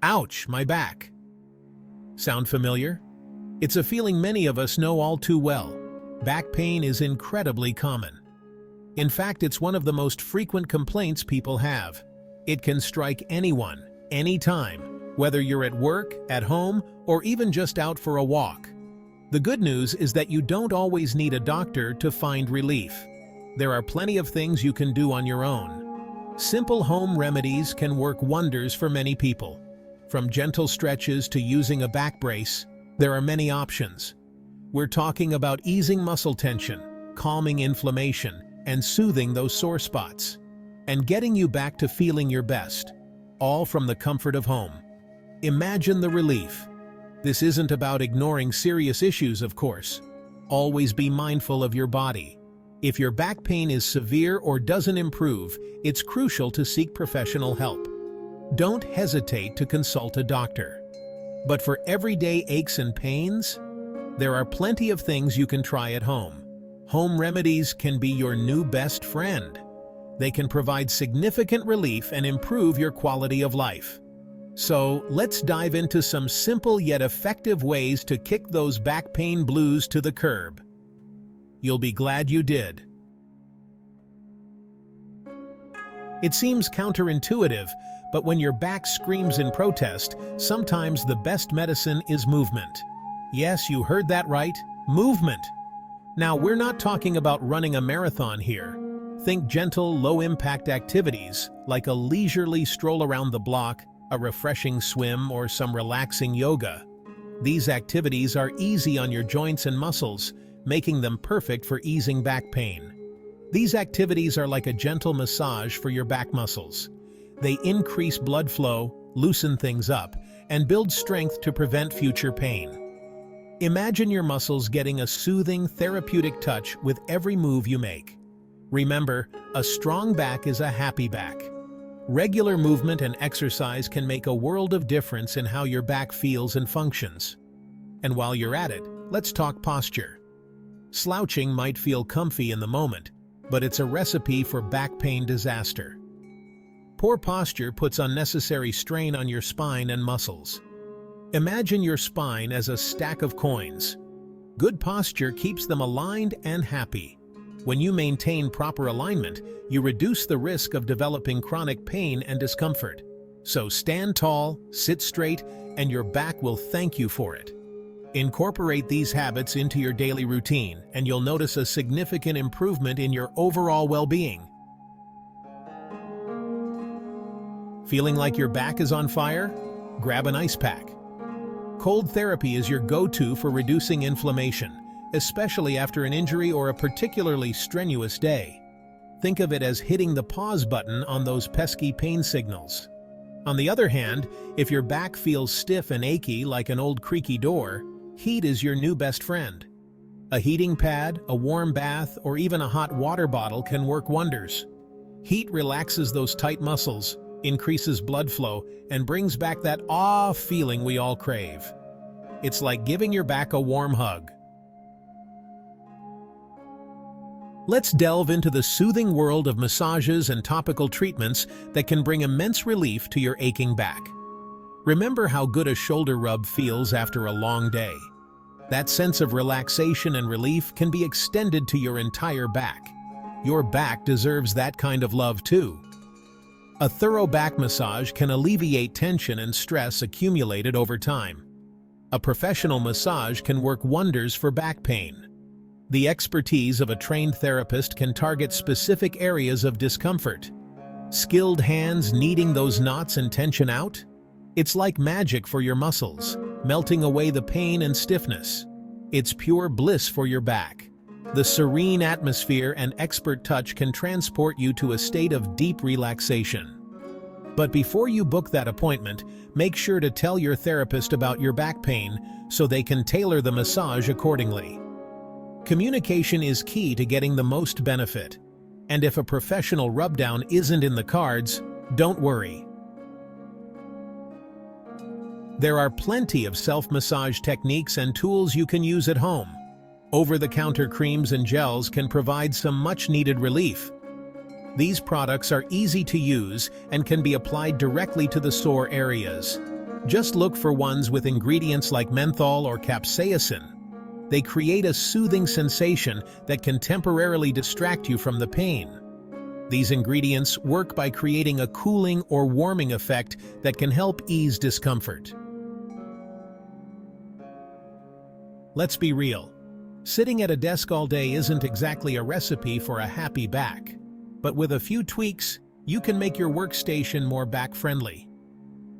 Ouch, my back. Sound familiar? It's a feeling many of us know all too well. Back pain is incredibly common. In fact, it's one of the most frequent complaints people have. It can strike anyone, anytime, whether you're at work, at home, or even just out for a walk. The good news is that you don't always need a doctor to find relief. There are plenty of things you can do on your own. Simple home remedies can work wonders for many people. From gentle stretches to using a back brace, there are many options. We're talking about easing muscle tension, calming inflammation, and soothing those sore spots, and getting you back to feeling your best, all from the comfort of home. Imagine the relief. This isn't about ignoring serious issues, of course. Always be mindful of your body. If your back pain is severe or doesn't improve, it's crucial to seek professional help. Don't hesitate to consult a doctor. But for everyday aches and pains, there are plenty of things you can try at home. Home remedies can be your new best friend. They can provide significant relief and improve your quality of life. So let's dive into some simple yet effective ways to kick those back pain blues to the curb. You'll be glad you did. It seems counterintuitive, but when your back screams in protest, sometimes the best medicine is movement. Yes, you heard that right, movement. Now, we're not talking about running a marathon here. Think gentle, low-impact activities like a leisurely stroll around the block, a refreshing swim, or some relaxing yoga. These activities are easy on your joints and muscles, making them perfect for easing back pain. These activities are like a gentle massage for your back muscles. They increase blood flow, loosen things up, and build strength to prevent future pain. Imagine your muscles getting a soothing, therapeutic touch with every move you make. Remember, a strong back is a happy back. Regular movement and exercise can make a world of difference in how your back feels and functions. And while you're at it, let's talk posture. Slouching might feel comfy in the moment, but it's a recipe for back pain disaster. Poor posture puts unnecessary strain on your spine and muscles. Imagine your spine as a stack of coins. Good posture keeps them aligned and happy. When you maintain proper alignment, you reduce the risk of developing chronic pain and discomfort. So stand tall, sit straight, and your back will thank you for it. Incorporate these habits into your daily routine, and you'll notice a significant improvement in your overall well-being. Feeling like your back is on fire? Grab an ice pack. Cold therapy is your go-to for reducing inflammation, especially after an injury or a particularly strenuous day. Think of it as hitting the pause button on those pesky pain signals. On the other hand, if your back feels stiff and achy like an old creaky door, heat is your new best friend. A heating pad, a warm bath, or even a hot water bottle can work wonders. Heat relaxes those tight muscles, increases blood flow, and brings back that "ah" feeling we all crave. It's like giving your back a warm hug. Let's delve into the soothing world of massages and topical treatments that can bring immense relief to your aching back. Remember how good a shoulder rub feels after a long day. That sense of relaxation and relief can be extended to your entire back. Your back deserves that kind of love too. A thorough back massage can alleviate tension and stress accumulated over time. A professional massage can work wonders for back pain. The expertise of a trained therapist can target specific areas of discomfort. Skilled hands kneading those knots and tension out? It's like magic for your muscles, melting away the pain and stiffness. It's pure bliss for your back. The serene atmosphere and expert touch can transport you to a state of deep relaxation. But before you book that appointment, make sure to tell your therapist about your back pain so they can tailor the massage accordingly. Communication is key to getting the most benefit. And if a professional rubdown isn't in the cards, don't worry. There are plenty of self-massage techniques and tools you can use at home. Over-the-counter creams and gels can provide some much-needed relief. These products are easy to use and can be applied directly to the sore areas. Just look for ones with ingredients like menthol or capsaicin. They create a soothing sensation that can temporarily distract you from the pain. These ingredients work by creating a cooling or warming effect that can help ease discomfort. Let's be real. Sitting at a desk all day isn't exactly a recipe for a happy back. But with a few tweaks, you can make your workstation more back-friendly.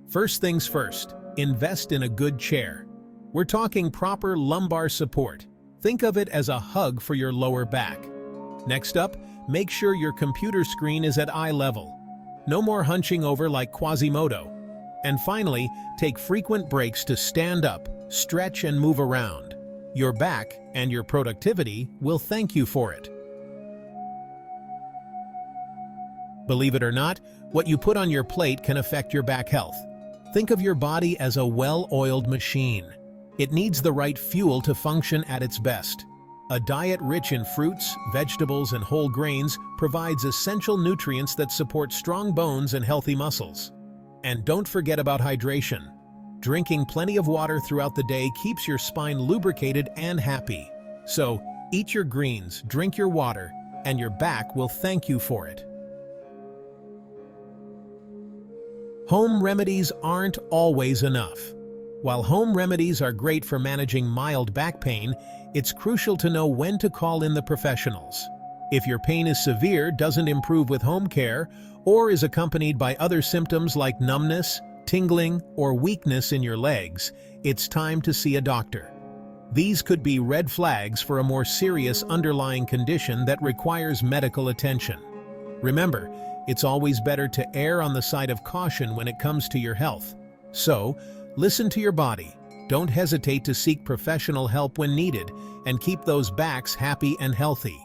First things first, invest in a good chair. We're talking proper lumbar support. Think of it as a hug for your lower back. Next up, make sure your computer screen is at eye level. No more hunching over like Quasimodo. And finally, take frequent breaks to stand up, stretch, and move around. Your back and your productivity will thank you for it. Believe it or not, what you put on your plate can affect your back health. Think of your body as a well-oiled machine. It needs the right fuel to function at its best. A diet rich in fruits, vegetables, and whole grains provides essential nutrients that support strong bones and healthy muscles. And don't forget about hydration. Drinking plenty of water throughout the day keeps your spine lubricated and happy. So, eat your greens, drink your water, and your back will thank you for it. Home remedies aren't always enough. While home remedies are great for managing mild back pain, it's crucial to know when to call in the professionals. If your pain is severe, doesn't improve with home care, or is accompanied by other symptoms like numbness, tingling, or weakness in your legs, it's time to see a doctor. These could be red flags for a more serious underlying condition that requires medical attention. Remember, it's always better to err on the side of caution when it comes to your health. So, listen to your body. Don't hesitate to seek professional help when needed, and keep those backs happy and healthy.